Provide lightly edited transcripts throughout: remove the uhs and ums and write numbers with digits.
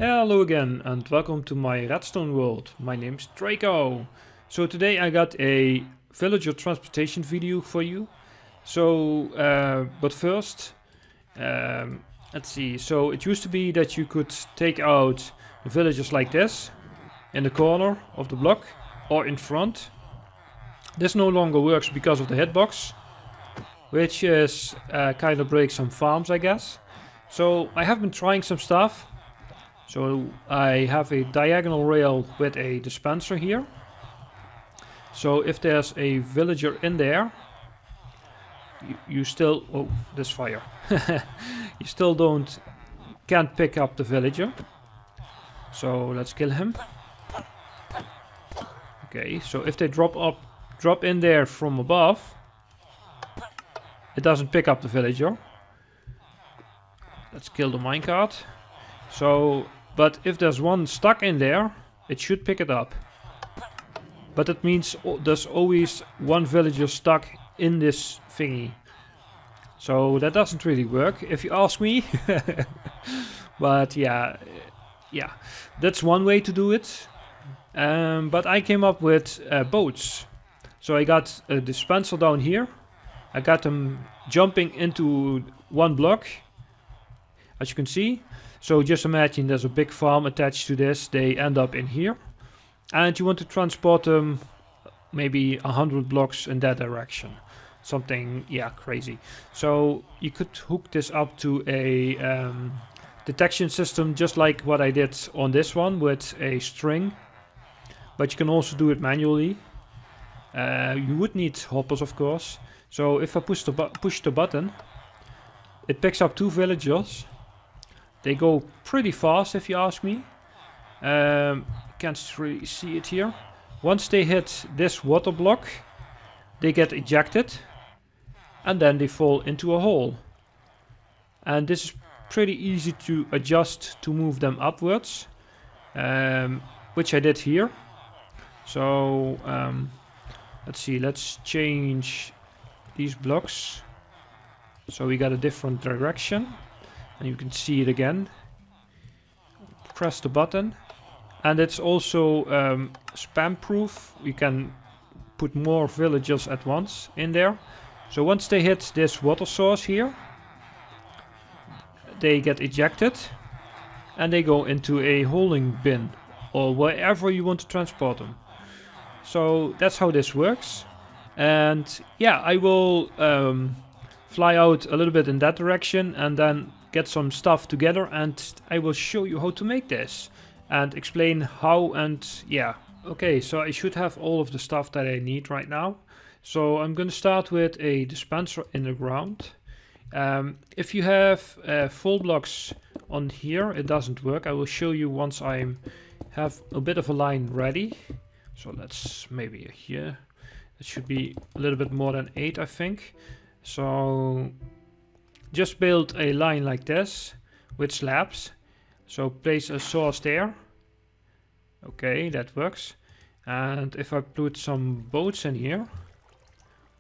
Hello again and welcome to my Redstone world. My name's Draco. So today I got a villager transportation video for you. But first, let's see. So it used to be that you could take out the villagers like this in the corner of the block or in front. This no longer works because of the hitbox, which is kind of breaks some farms, I guess. So I have been trying some stuff. So I have a diagonal rail with a dispenser here. So if there's a villager in there, you still... Oh, there's fire. You still can't pick up the villager. So let's kill him. Okay, so if they drop in there from above, it doesn't pick up the villager. Let's kill the minecart. But if there's one stuck in there, it should pick it up. But it means there's always one villager stuck in this thingy. So that doesn't really work, if you ask me. But yeah, that's one way to do it. But I came up with boats. So I got a dispenser down here. I got them jumping into one block, as you can see. So just imagine there's a big farm attached to this. They end up in here. And you want to transport them maybe 100 blocks in that direction. Something, yeah, crazy. So you could hook this up to a detection system, just like what I did on this one with a string. But you can also do it manually. You would need hoppers, of course. So if I push the button, it picks up two villagers. They go pretty fast, if you ask me. Can't really see it here. Once they hit this water block, they get ejected. And then they fall into a hole. And this is pretty easy to adjust to move them upwards. Which I did here. So, let's see. Let's change these blocks. So we got a different direction. And you can see it again. Press the button. And it's also spam proof. You can put more villagers at once in there. So once they hit this water source here, they get ejected. And they go into a holding bin. Or wherever you want to transport them. So that's how this works. And yeah, I will fly out a little bit in that direction. And then get some stuff together, and I will show you how to make this and explain how. And yeah, okay, so I should have all of the stuff that I need right now. So I'm going to start with a dispenser in the ground. If you have full blocks on here, it doesn't work. I will show you once I have a bit of a line ready. So let's maybe here. It should be a little bit more than 8, I think. So just build a line like this with slabs. So place a source there. Okay, that works. And if I put some boats in here,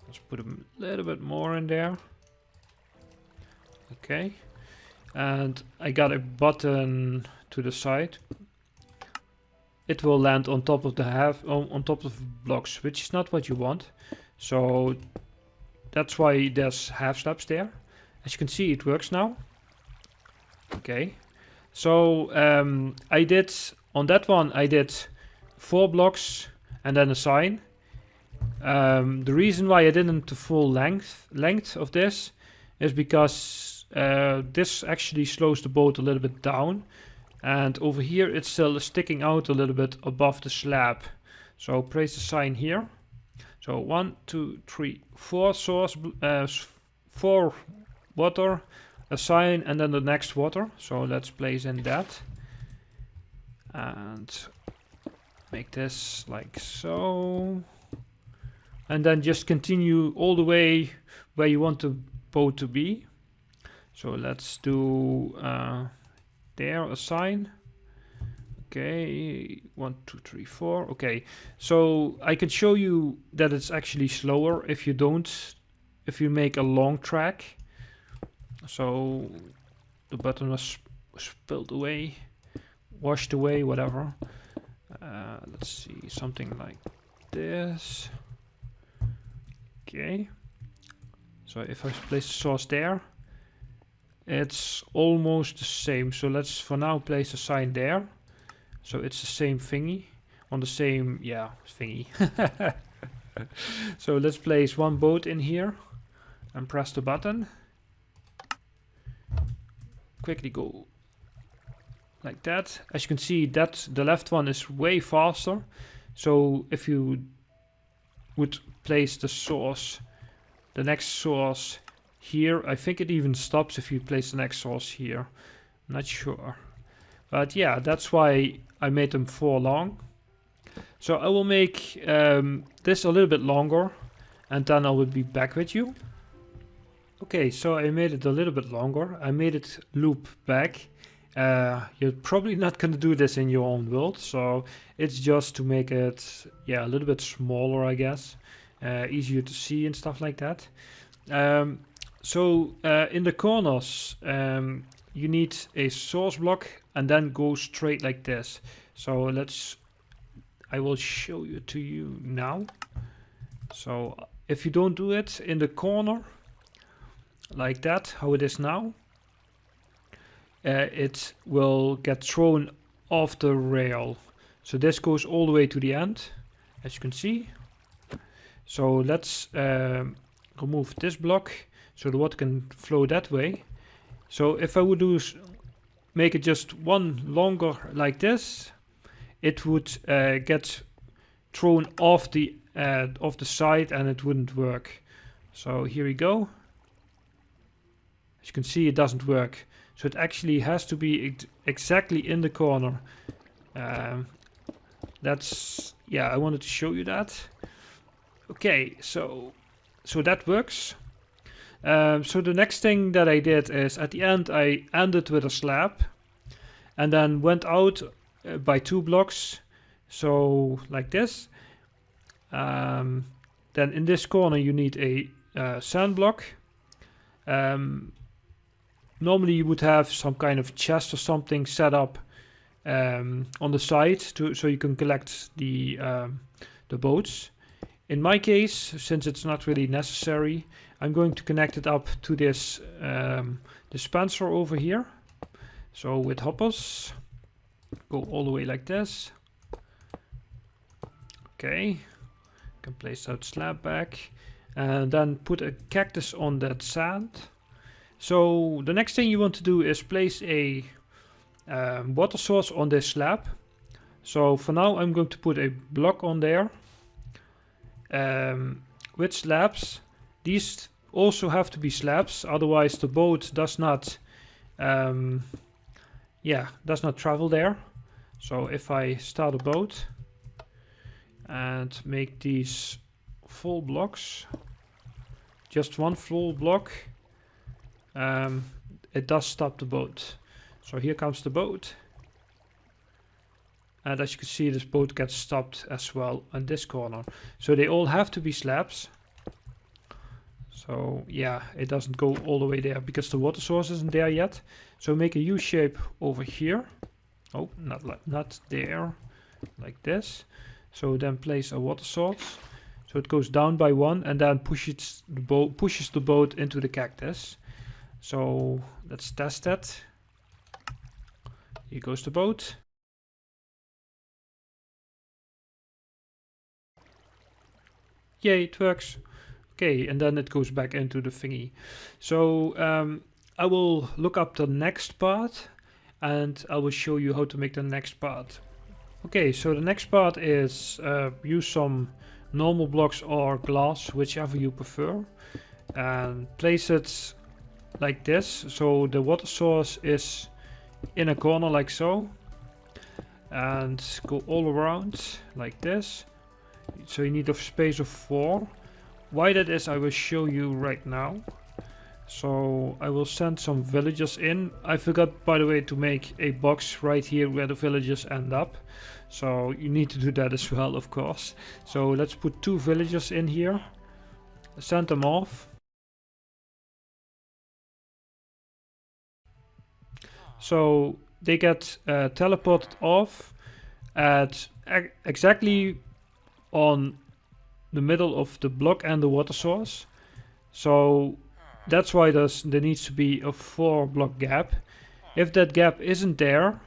let's put a little bit more in there. Okay. And I got a button to the side. It will land on top of on top of blocks, which is not what you want. So that's why there's half slabs there. As you can see, it works now. Okay. So I did on that one, I did 4 blocks and then a sign. The reason why I didn't the full length of this is because this actually slows the boat a little bit down. And over here it's still sticking out a little bit above the slab. So place the sign here. So 1, 2, 3, 4 source, 4 water, a sign, and then the next water. So let's place in that. And make this like so. And then just continue all the way where you want the boat to be. So let's do there a sign. Okay, 1, 2, 3, 4. Okay, so I can show you that it's actually slower if you make a long track. So the button was spilled away. washed away, whatever. Let's see, something like this. Okay. So if I place the source there, it's almost the same. So let's for now place a sign there. So it's the same thingy on the same, yeah, thingy. So let's place one boat in here and press the button. Quickly go like that. As you can see, that the left one is way faster. So if you would place the source, the next source here, I think it even stops if you place the next source here. I'm not sure. But yeah, that's why I made them 4 long. So I will make this a little bit longer and then I will be back with you. Okay, so I made it a little bit longer. I made it loop back. You're probably not going to do this in your own world, so it's just to make it, yeah, a little bit smaller, I guess. Easier to see and stuff like that. So in the corners, you need a source block and then go straight like this. So I will show you to you now. So if you don't do it in the corner, like that, how it is now, it will get thrown off the rail. So this goes all the way to the end, as you can see. So let's remove this block so the water can flow that way. So if I would make it just one longer like this, it would get thrown off the side and it wouldn't work. So here we go. As you can see, it doesn't work. So it actually has to be exactly in the corner. That's, yeah, I wanted to show you that. Okay, so that works. So the next thing that I did is at the end I ended with a slab and then went out by 2 blocks. So like this. Then in this corner you need a sand block. Normally you would have some kind of chest or something set up on the side so you can collect the boats. In my case, since it's not really necessary, I'm going to connect it up to this dispenser over here. So with hoppers, go all the way like this. Okay, can place that slab back and then put a cactus on that sand. So the next thing you want to do is place a water source on this slab. So for now I'm going to put a block on there with slabs. These also have to be slabs, otherwise the boat does not travel there. So if I start a boat and make these full blocks, just one full block, it does stop the boat. So here comes the boat, and as you can see, this boat gets stopped as well on this corner. So they all have to be slabs. So yeah, it doesn't go all the way there because the water source isn't there yet. So make a U shape over here. Oh, not there, like this. So then place a water source. So it goes down by 1 and then pushes the boat into the cactus. So let's test that. Here goes the boat. Yay, it works. Okay, and then it goes back into the thingy. So I will look up the next part and I will show you how to make the next part. Okay, so the next part is use some normal blocks or glass, whichever you prefer, and place it like this. So the water source is in a corner like so, and go all around like this. So you need a space of 4. Why that is, I will show you right now. So I will send some villagers in. I forgot, by the way, to make a box right here where the villagers end up. So you need to do that as well, of course. So let's put 2 villagers in here. Send them off. So they get teleported off at exactly on the middle of the block and the water source. So that's why there needs to be a 4 block gap. If that gap isn't there,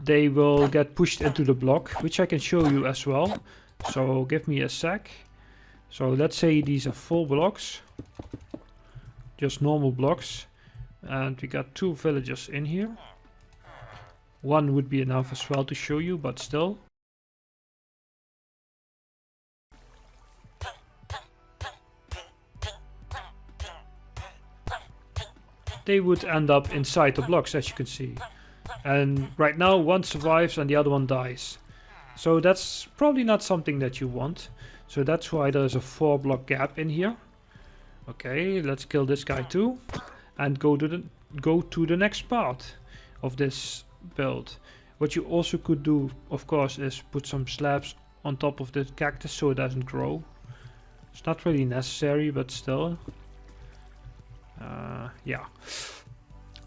they will get pushed into the block, which I can show you as well. So give me a sec. So let's say these are 4 blocks, just normal blocks, and we got 2 villagers in here. 1 would be enough as well to show you, but still. They would end up inside the blocks, as you can see. And right now 1 survives and the other one dies. So that's probably not something that you want. So that's why there's a 4 block gap in here. Okay, let's kill this guy too. And go to the next part of this build. What you also could do, of course, is put some slabs on top of the cactus so it doesn't grow. It's not really necessary, but still. Yeah.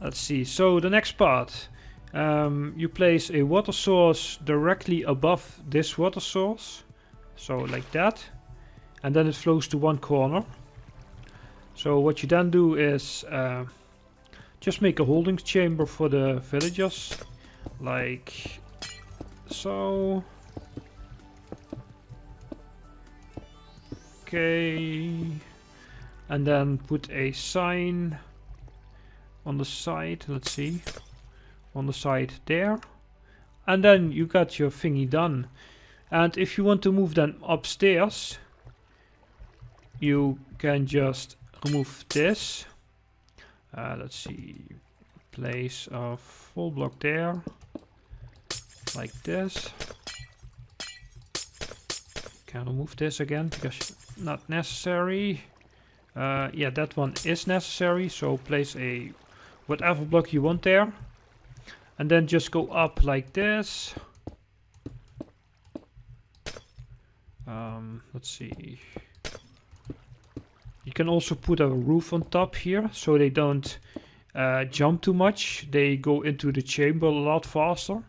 Let's see. So the next part. You place a water source directly above this water source. So like that. And then it flows to one corner. So what you then do is just make a holding chamber for the villagers. Like so. Okay. And then put a sign on the side. Let's see. On the side there. And then you got your thingy done. And if you want to move them upstairs, you can just remove this. Let's see. Place a full block there. Like this. Can remove this again because not necessary. Yeah, that one is necessary. So place a whatever block you want there. And then just go up like this. Let's see. You can also put a roof on top here so they don't jump too much. They go into the chamber a lot faster.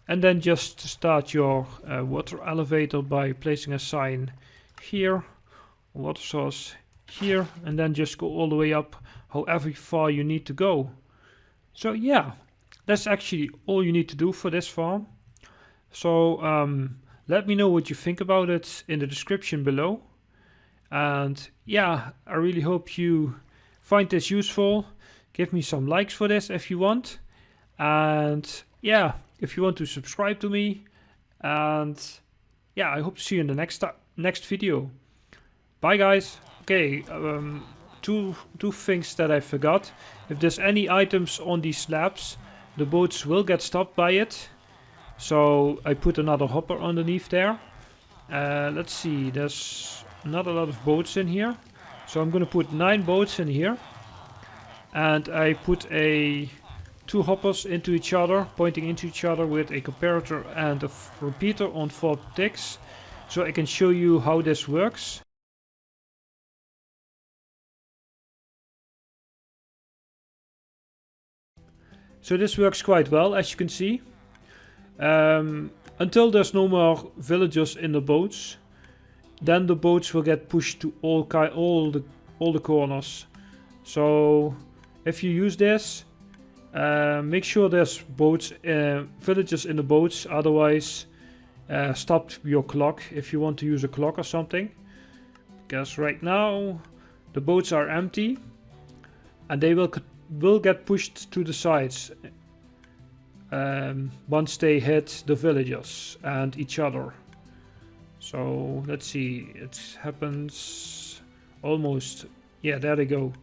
And then just start your water elevator by placing a sign here, water source here, and then just go all the way up however far you need to go. So yeah, that's actually all you need to do for this farm. So let me know what you think about it in the description below. And yeah, I really hope you find this useful. Give me some likes for this if you want. And yeah, if you want to subscribe to me. And yeah, I hope to see you in the next video. Bye guys. Okay, two things that I forgot. If there's any items on these slabs, the boats will get stopped by it. So I put another hopper underneath there. Let's see, there's not a lot of boats in here. So I'm gonna put 9 boats in here. And I put 2 hoppers into each other, pointing into each other with a comparator and a repeater on 4 ticks. So I can show you how this works. So this works quite well, as you can see. Until there's no more villagers in the boats, then the boats will get pushed to all the corners. So if you use this, make sure there's villagers in the boats. Otherwise, stop your clock if you want to use a clock or something. Because right now the boats are empty, and they will get pushed to the sides once they hit the villagers and each other. So let's see, it happens almost, yeah, there they go.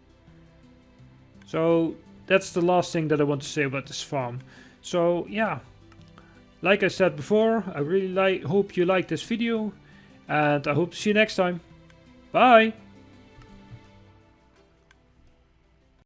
So that's the last thing that I want to say about this farm. So yeah, like I said before, I really hope you like this video, and I hope to see you next time. Bye!